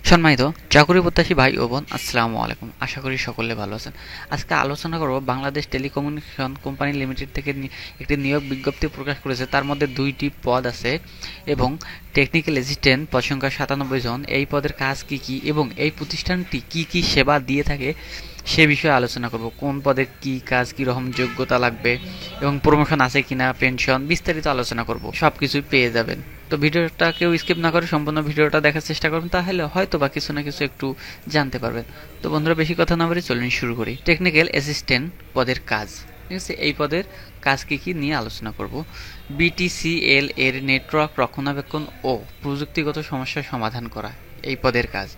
সম্মানিত চাকরি প্রত্যাশী ভাই ও বোন, আসসালামু আলাইকুম। আশা করি সকলে ভালো আছেন। আজকে আলোচনা করব বাংলাদেশ টেলিকমিউনিকেশন কোম্পানি লিমিটেড থেকে একটি নিয়োগ বিজ্ঞপ্তি প্রকাশ করেছে। তার মধ্যে 2টি পদ আছে এবং টেকনিক্যাল অ্যাসিস্ট্যান্ট পদ সংখ্যা 97 জন। এই পদের কাজ কি কি এবং এই প্রতিষ্ঠানটি কি কি সেবা দিয়ে থাকে সে বিষয়ে আলোচনা করব। কোন পদে কি কাজ, কি রকম যোগ্যতা লাগবে এবং প্রমোশন আছে কিনা, পেনশন, বিস্তারিত আলোচনা করব। সবকিছুই পেয়ে যাবেন। তো ভিডিওটা কেউ স্কিপ না করে সম্পূর্ণ ভিডিওটা দেখার চেষ্টা করবেন, তাহলে হয়তো বা কিছু না কিছু একটু জানতে পারবেন। তো বন্ধুরা, বেশি কথা না বলে চলুন শুরু করি। টেকনিক্যাল অ্যাসিস্ট্যান্ট পদের কাজ, ঠিক আছে। এই পদের কাজ কি কি নিয়ে আলোচনা করব। বিটিসিএল এর নেটওয়ার্ক রক্ষণাবেক্ষণ ও প্রযুক্তিগত সমস্যার সমাধান করা এই পদের কাজ।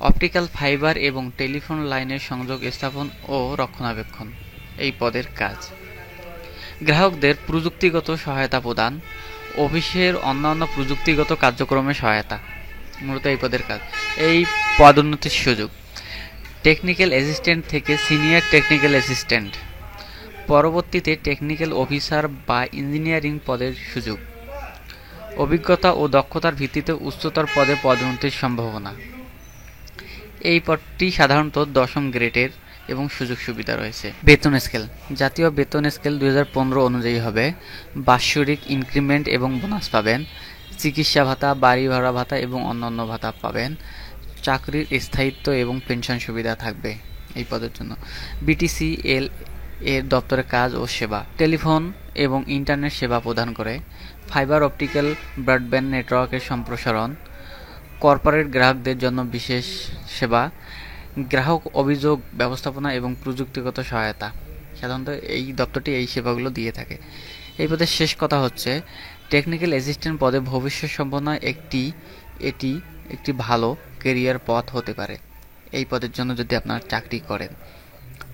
অপটিক্যাল ফাইবার এবং টেলিফোন লাইনের সংযোগ স্থাপন ও রক্ষণাবেক্ষণ এই পদের কাজ। গ্রাহকদের প্রযুক্তিগত সহায়তা প্রদান, অফিসের অন্যান্য প্রযুক্তিগত কার্যক্রমে সহায়তা, মূলত এই পদের কাজ। এই পদোন্নতির সুযোগ টেকনিক্যাল অ্যাসিস্ট্যান্ট থেকে সিনিয়র টেকনিক্যাল অ্যাসিস্ট্যান্ট, পরবর্তীতে টেকনিক্যাল অফিসার বা ইঞ্জিনিয়ারিং পদের সুযোগ। অভিজ্ঞতা ও দক্ষতার ভিত্তিতে উচ্চতর পদে পদোন্নতির সম্ভাবনা। এই পদটি সাধারণত 10ম গ্রেডের এবং সুযোগ সুবিধা রয়েছে। বেতন স্কেল, জাতীয় বেতন স্কেল 2015 অনুযায়ী হবে। বাৎসরিক ইনক্রিমেন্ট এবং বোনাস পাবেন। চিকিৎসা ভাতা, বাড়ি ভাড়া ভাতা এবং অন্যান্য ভাতা পাবেন। চাকরির স্থায়িত্ব এবং পেনশন সুবিধা থাকবে এই পদের জন্য। বিটিসিএল এর দপ্তরের কাজ ও সেবা টেলিফোন এবং ইন্টারনেট সেবা প্রদান করে। ফাইবার অপটিক্যাল ব্রডব্যান্ড নেটওয়ার্কের সম্প্রসারণ। কর্পোরেট গ্রাহকদের জন্য বিশেষ সেবা। গ্রাহক অভিযোগ ব্যবস্থাপনা এবং প্রযুক্তিগত সহায়তা। সাধারণত এই দপ্তরটি এই সেবাগুলো দিয়ে থাকে। এই পদের শেষ কথা হচ্ছে, টেকনিক্যাল অ্যাসিস্ট্যান্ট পদে ভবিষ্যৎ সম্ভাবনা এটি একটি ভালো ক্যারিয়ার পথ হতে পারে এই পদের জন্য যদি আপনারা চাকরি করেন।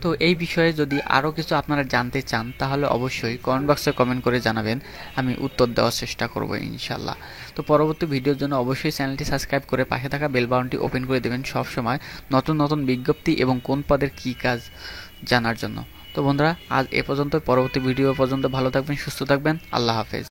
তো এই বিষয়ে যদি আরও কিছু আপনারা জানতে চান তাহলে অবশ্যই কমেন্ট বক্সে কমেন্ট করে জানাবেন, আমি উত্তর দেওয়ার চেষ্টা করব ইনশাল্লাহ। তো পরবর্তী ভিডিওর জন্য অবশ্যই চ্যানেলটি সাবস্ক্রাইব করে পাশে থাকা বেল বাটনটি ওপেন করে দেবেন সবসময় নতুন নতুন বিজ্ঞপ্তি এবং কোন পদের কী কাজ জানার জন্য। তো বন্ধুরা, আজ এ পর্যন্ত। পরবর্তী ভিডিও পর্যন্ত ভালো থাকবেন, সুস্থ থাকবেন। আল্লাহ হাফেজ।